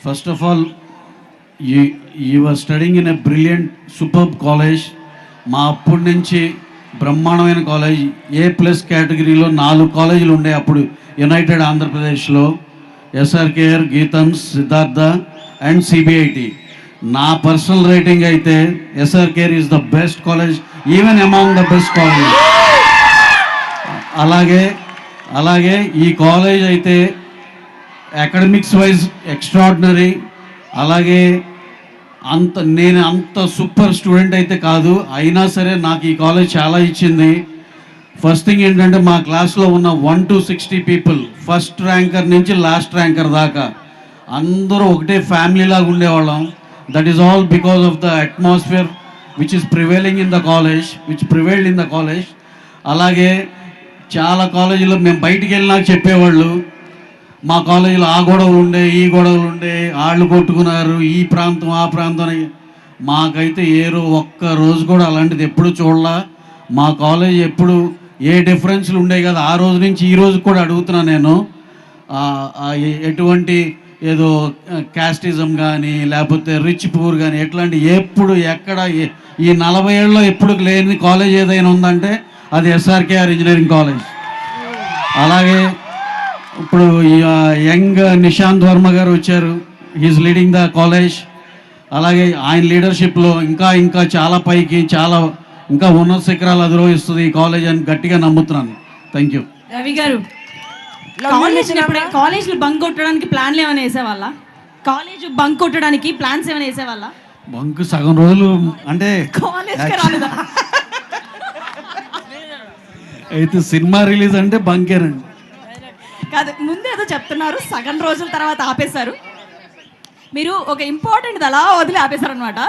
First of all, you were studying in a brilliant, superb college. మా అప్పటి నుంచి బ్రహ్మాండమైన కాలేజ్, A+ కేటగిరీలో 4 కాలేజీలు ఉండే అప్పుడు యునైటెడ్ ఆంధ్రప్రదేశ్లో. SRKR, Geetham's, Siddhartha and CBIT. నా పర్సనల్ రేటింగ్ అయితే SRKR is the best college, even among the best college. అలాగే ఈ కాలేజ్ అయితే అకాడమిక్స్ వైజ్ ఎక్స్ట్రాడినరీ. అలాగే నేను అంత సూపర్ స్టూడెంట్ అయితే కాదు, అయినా సరే నాకు ఈ కాలేజ్ చాలా ఇచ్చింది. ఫస్ట్ థింగ్ ఏంటంటే మా క్లాస్లో ఉన్న 1 to 60 పీపుల్, ఫస్ట్ ర్యాంకర్ నుంచి లాస్ట్ ర్యాంకర్ దాకా అందరూ ఒకటే ఫ్యామిలీ లాగా ఉండేవాళ్ళం. That is all because of the atmosphere which is prevailed in the college. అలాగే చాలా కాలేజీలో మేము బయటికి వెళ్ళినాక చెప్పేవాళ్ళు, మా కాలేజీలో ఆ గొడవలు ఉండే, ఈ గొడవలు ఉండే, వాళ్ళు కొట్టుకున్నారు, ఈ ప్రాంతం ఆ ప్రాంతం. మాకైతే ఒక్క రోజు కూడా అలాంటిది ఎప్పుడు చూడలా. మా కాలేజ్ ఎప్పుడు ఏ డిఫరెన్స్లు ఉండేవి కదా, ఆ రోజు నుంచి ఈ రోజు కూడా అడుగుతున్నా నేను. ఎటువంటి ఏదో క్యాస్టిజం కానీ లేకపోతే రిచ్ పూర్ కానీ ఎట్లాంటి ఎప్పుడు ఎక్కడ ఈ 40 ఏళ్ళలో ఎప్పుడు లేని కాలేజ్ ఏదైనా ఉందంటే అది SRKR ఇంజనీరింగ్ కాలేజ్. అలాగే ఇప్పుడు యంగ్ నిశాంత్ వర్మ గారు వచ్చారు, హీఈస్ లీడింగ్ ద కాలేజ్. అలాగే ఆయన లీడర్షిప్లో ఇంకా చాలా పైకి ఇంకా ఉన్నత శిఖరాలు అధిరోహిస్తుంది ఈ కాలేజ్ అని గట్టిగా నమ్ముతున్నాను. Thank you. రవి గారు, కాలేజ్లు బంక్ కొట్టడానికి ప్లాన్లు ఏమైనా వేసేవాళ్ళ? కాలేజ్ బంక్ కొట్టడానికి ప్లాన్స్ ఏమైనా వేసేవాళ్ళ? బంక్ సగం రోజులు అంటే అయితే సినిమా రిలీజ్ అంటే బంకేనండి కాదు. ముందు ఏదో చెప్తున్నారు, సగం రోజుల తర్వాత ఆపేశారు. మీరు ఒక ఇంపార్టెంట్ అలా వదిలి ఆపేశారు అనమాట.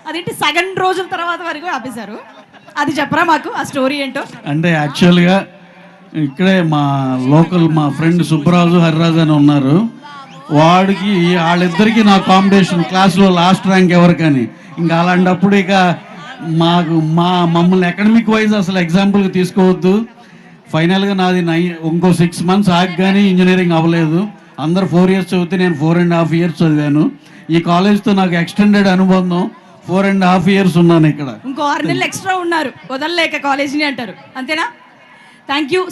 అదేంటి సగం రోజుల తర్వాత వరకు ఆపేశారు, అది చెప్పరా మాకు, ఆ స్టోరీ ఏంటో. అంటే యాక్చువల్గా ఇక్కడే మా ఫ్రెండ్ సుబ్బరాజు, హరిరాజు అని ఉన్నారు. వాళ్ళిద్దరికీ నా కాంపిటీషన్, క్లాస్లో లాస్ట్ ర్యాంక్ ఎవరికని. ఇంకా అలాంటప్పుడు ఇక మమ్మల్ని అకాడమిక్ వైజ్ అసలు ఎగ్జాంపుల్గా తీసుకోవద్దు. ఫైనల్గా నాది ఇంకో 6 months ఆగి కానీ ఇంజనీరింగ్ అవ్వలేదు. అందరు 4 years చదివితే నేను 4.5 years చదివాను. ఈ కాలేజ్తో నాకు ఎక్స్టెండెడ్ అనుబంధం, 4.5 years ఉన్నాను ఇక్కడ. ఇంకో 6 నెలలు ఎక్స్ట్రా ఉన్నారు, వదలలేక కాలేజీని అంటారు, అంతేనా? Thank you.